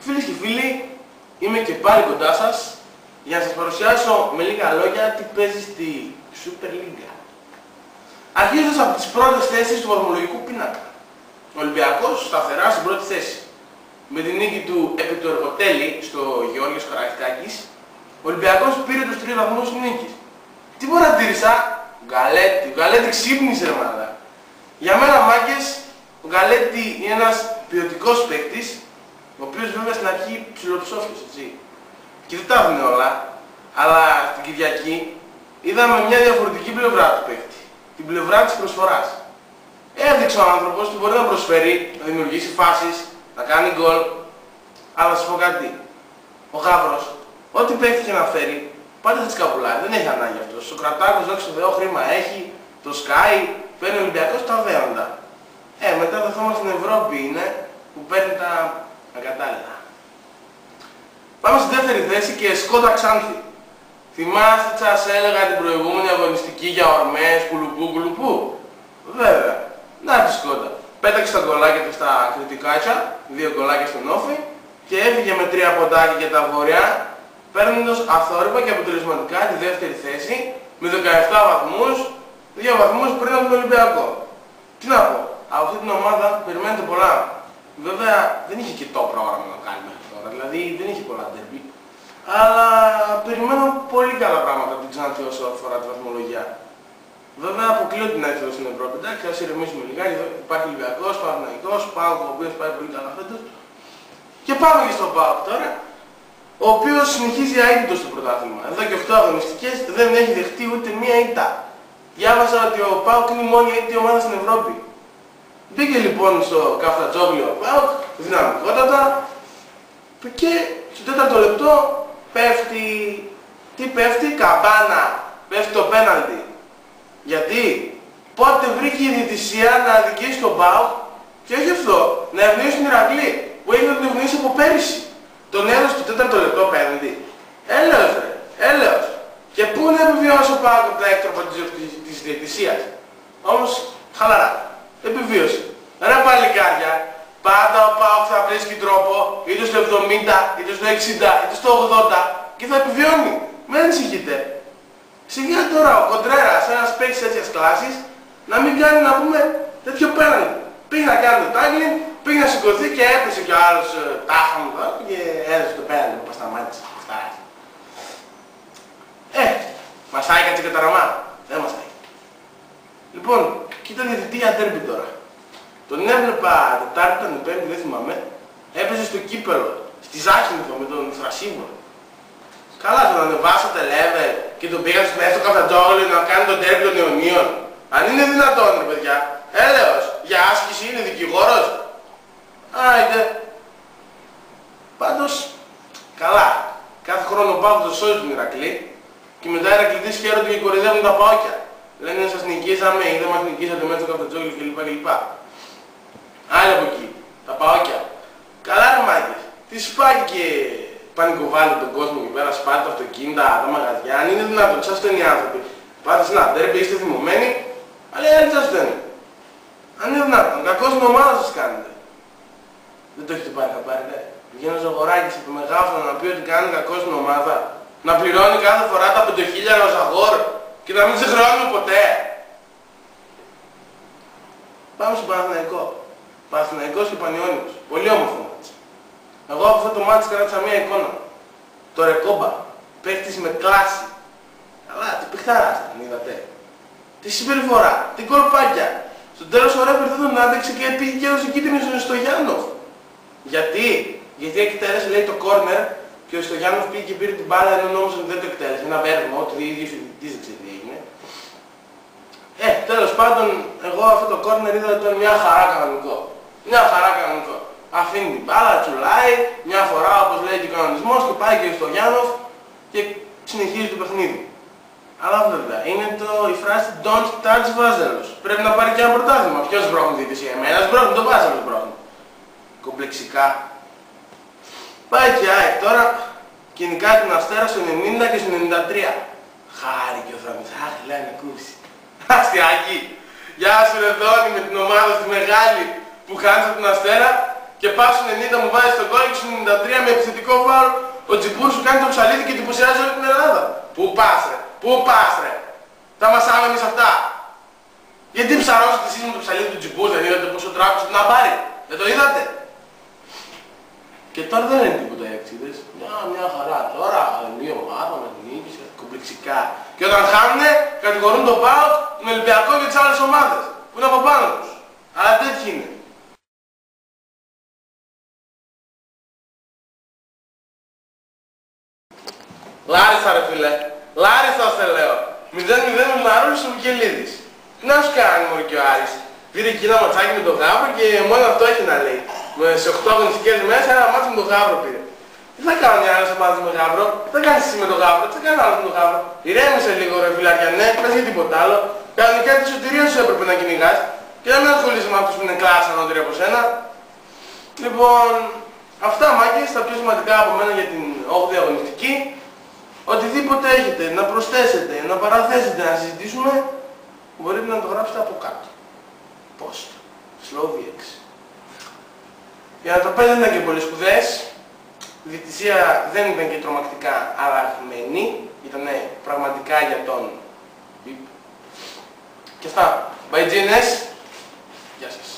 Φίλες και φίλοι, είμαι και πάλι κοντά σας για να σας παρουσιάσω με λίγα λόγια τι παίζει στη Super League. Αρχίζοντας από τις πρώτες θέσεις του βαθμολογικού πίνακα. Ο Ολυμπιακός σταθερά στην πρώτη θέση. Με την νίκη του επί του Εργοτέλη στο Γεώργιος Καραϊσκάκης, ο Ολυμπιακός πήρε τους 3 βαθμούς νίκης. Τι παρατήρησα? Ο Γκαλέτη ξύπνησε ρε μάνα. Για μένα μάγκες, ο Γκαλέτη είναι ένας ποιοτικός παίκτης, ο οποίος βέβαια στην αρχή ψιλοψόφισε, έτσι. Και δεν τα έδινε όλα, αλλά την Κυριακή είδαμε μια διαφορετική πλευρά του παίκτη. Την πλευρά της προσφοράς. Έδειξε ο άνθρωπος ότι μπορεί να προσφέρει, να δημιουργήσει φάσεις, να κάνει γκολ. Αλλά να σας πω κάτι. Ο Γάβρος, ό,τι παίκτη και να φέρει, πάντα θα τις καπουλάει. Δεν έχει ανάγκη αυτός. Ο Κρατάκος, δόξα τω Θεώ, χρήμα έχει. Το Sky παίρνει ο Ολυμπιακός τα δέοντα. Μετά το θέμα στην Ευρώπη είναι που παίρνει τα ακατάλληλα. Πάμε στη δεύτερη θέση και Σκότα Ξάνθη. Θυμάστε τι σας έλεγα την προηγούμενη αγωνιστική για ορμές, κουλουπού. Βέβαια. Να τη Σκότα. Πέταξε τα γκολάκια του στα κριτικάκια, 2 γκολάκια στον Όφη και έφυγε με 3 ποντάκια για τα βόρεια, παίρνοντας αυθόρυπα και αποτελεσματικά τη δεύτερη θέση με 17 βαθμούς, 2 βαθμούς πριν από τον Ολυμπιακό. Τι να πω, από αυτή την ομάδα περιμένετε πολλά. Βέβαια δεν είχε και το πρόγραμμα να κάνει μέχρι τώρα, δηλαδή δεν είχε πολλά ντέρμπι. Αλλά περιμένω πολύ καλά πράγματα από την Ξάνθη όσο αφορά τη βαθμολογία. Βέβαια αποκλείω την έξοδο στην Ευρώπη, εντάξει, ας ηρεμήσουμε λιγάκι, υπάρχει Ολυμπιακός, Παναθηναϊκός, ΠΑΟΚ ο οποίος πάει πολύ καλά φέτος. Και πάμε και στον ΠΑΟΚ τώρα, ο οποίος συνεχίζει αίτητος στο πρωτάθλημα. Εδώ και 8 αγωνιστικές δεν έχει δεχτεί ούτε μία ήττα. Διάβασα ότι ο ΠΑΟΚ είναι η μόνη αίτητη ομάδα στην Ευρώπη. Μπήκε λοιπόν στο καφτατζόγλιο ο ΠΑΟΚ, δυναμικότατα, και στο 4ο λεπτό πέφτει, τι πέφτει, καμπάνα, πέφτει το πέναλτι. Γιατί πότε βρήκε η διαιτησία να αδικήσει τον ΠΑΟΚ και όχι αυτό, να ευνοήσει τον Ηρακλή που έχει να τον ευνοήσει από πέρυσι. Τον έδωσε στο 4ο λεπτό πέναλτι. Έλεος ρε, έλεος. Και πού να επιβιώσει ο ΠΑΟΚ από τα έκτροπα της διαιτησίας. Όμως χαλαρά, επιβίωσε. Ρε παλικάρια, πάντα ο ΠΑΟΚ θα βρίσκει τρόπο είτε στο 70, είτε στο 60, είτε στο 80 και θα επιβιώνει. Μην ανησυχείτε. Σιγά τώρα ο Κοντρέρας, ένας παίκτης τέτοιας κλάσης, να μην κάνει να πούμε τέτοιο πέναλτι. Πήγε να κάνει το τάγκλινγκ, πήγε να σηκωθεί και έπεσε κι ο άλλος τάχα μου και έδωσε το πέναλτι που σταμάτησε. Μας άικατσε και τα ραμά. Δεν μας άικατσε. Λοιπόν, κοίτα διαιτητή για ντέρμπι τώρα. Τον έβλεπα Τετάρτη, ήταν Πέμπτη, δεν θυμάμαι. Έπαιζε στο κύπελο, στη Ζάχυνθο με τον Θρασίβο. Καλά, τον ανεβάσατε level και τον πήγατε στο καφτατζόγλιο να κάνει τον ντέρμπι των Ιωνίων. Αν είναι δυνατόν ρε παιδιά. Έλεος, για άσκηση είναι δικηγόρος. Άιντε. Πάντως, καλά. Κάθε χρόνο πάω το σώζει τον Ηρακλή και μετά οι Ηρακλητές χαίρονται και κορυδεύουν τα παόκια. Λένε σας νικήσαμε ή δεν μας νικήσατε μέσα στο καφτατζόγλιο κλπ. Άλλοι από εκεί, τα παόκια. Καλά ρε μάγκες. Τι σπάγει και πανικοβάλλει τον κόσμο εκεί πέρα, σπάτε τα αυτοκίνητα, τα μαγαζιά. Αν είναι δυνατόν, σας φταίνουν οι άνθρωποι. Πάτε σε ένα ντέρμπι, είστε θυμωμένοι, αλλά οι άλλοι σας φταίνουν. Αν είναι δυνατόν, κακό στην ομάδα σας κάνετε. Δεν το έχετε πάρει, θα πάρετε. Βγαίνει ο Ζαγοράκης από το Μεγάφωνο να πει ότι κάνει κακό στην ομάδα. Να πληρώνει κάθε φορά τα 5.000 ως αγόρ και να μην σε χρεώνουμε ποτέ. Πάμε στον Παναθηναϊκό. Παναθηναϊκός και Πανιώνιος. Πολύ όμορφο μάτς. Εγώ από αυτό το μάτς κράτησα μία εικόνα. Το Ρεκόμπα. Παίκτης με κλάση. Καλά, τι παιχτάρας αν είδατε. Τι συμπεριφορά, τι κορπάκια. Στο τέλος ο Ρέπερ δεν τον άντεξε και πήγε και έδωσε κίτρινη στον Στογιάννοφ. Γιατί? Γιατί εκτέλεσε λέει το κόρνερ και ο Στογιάννοφ πήγε και πήρε την μπάλα ενώ νόμιζε ότι δεν το εκτέλεσε. Ένα βέρμα, ότι ο ίδιος φοιτητής δεν ξέρει τι έγινε. Τέλος πάντων, εγώ αυτό το κόρνερ είδα ότι ήταν μια χαρά κανονικό. Μια χαρά κανονικό. Αφήνει την μπάλα, τσουλάει, μια φορά όπως λέει και ο κανονισμός και πάει και στο Γιάννοφ και συνεχίζει το παιχνίδι. Αλλά βέβαια, είναι η φράση Don't touch Βάζελος. Πρέπει να πάρει και ένα πρωτάθλημα. Ποιος μπρόχνει διαιτησία, εμένα μπρόχνει, το Βάζελος μπρόχνει. Κομπλεξικά. Πάει και ΑΕΚ τώρα και νικάει τον Αστέρα στο 90 και στο 93. Χάρη και ο Θράμης, αχ, λέει να ακούσει. Αστιάκι, γεια σου ρε Δόνη με την ομάδα στη μεγάλη που χάνεις από τον Αστέρα Και πας στο 90 μου βάζει τον γκολ και στο 93 με επιθετικό φάουλ ο Τζιμπούρ σου κάνει το ψαλίδι και εντυπωσιάζει όλη την Ελλάδα. Πού πας ρε, πού πας ρε. Θα μας άμε εμείς αυτά. Γιατί ψαρώσετε εσείς με το ψαλίδι του Τζιμπούρ, δεν είδατε πόσο τράβηξε να πάρει. Δεν το είδατε. Και τώρα δεν είναι τίποτα οι αξίδες. Μια χαρά τώρα, δύο ομάδα με την νίκησε, κομπλεξικά. Και όταν χάνουνε, κατηγορούν τον ΠΑΟΚ, τον Ολυμπιακό και τις άλλες ομάδες που είναι από πάνω τους. Αλλά τέτοιοι είναι. Λάρισα ρε φίλε, Λάρισα σε λέω. 0-0 με τον Αρούλης ο Μικελίδης. Τι να σου κάνει μόνο και ο Άρης. Πήρε εκεί ένα ματσάκι με τον Γάβρο και μόνο αυτό έχει να λέει. Σε 8 αγωνιστικές μέσα ένα μάτσο με τον Γάβρο πήρε. Τι θα κάνουν οι άλλες ομάδες με τον Γάβρο, τι θα κάνεις εσύ με τον Γάβρο, τι θα κάνει άλλος με τον Γάβρο. Ηρέμησε λίγο ρε φιλαριανέ, πες για τίποτα άλλο. Κανονικά τη σωτηρία σου έπρεπε να κυνηγάς και να μην ασχολείσαι με αυτούς που είναι κλάσσα ανώτερη από σένα. Λοιπόν, αυτά μάγκες, τα πιο σημαντικά από μένα για την 8η αγωνιστική. Οτιδήποτε έχετε, να προσθέσετε, να παραθέσετε, να συζητήσουμε, μπορείτε να το γράψετε από κάτω. Post. Slow VX. Για να το πέντε ήταν και πολύ σπουδές. Η διαιτησία δεν ήταν και τρομακτικά αλλαγμένη. Ήταν πραγματικά για τον VIP. Και αυτά. Bye, GNS. Γεια σας.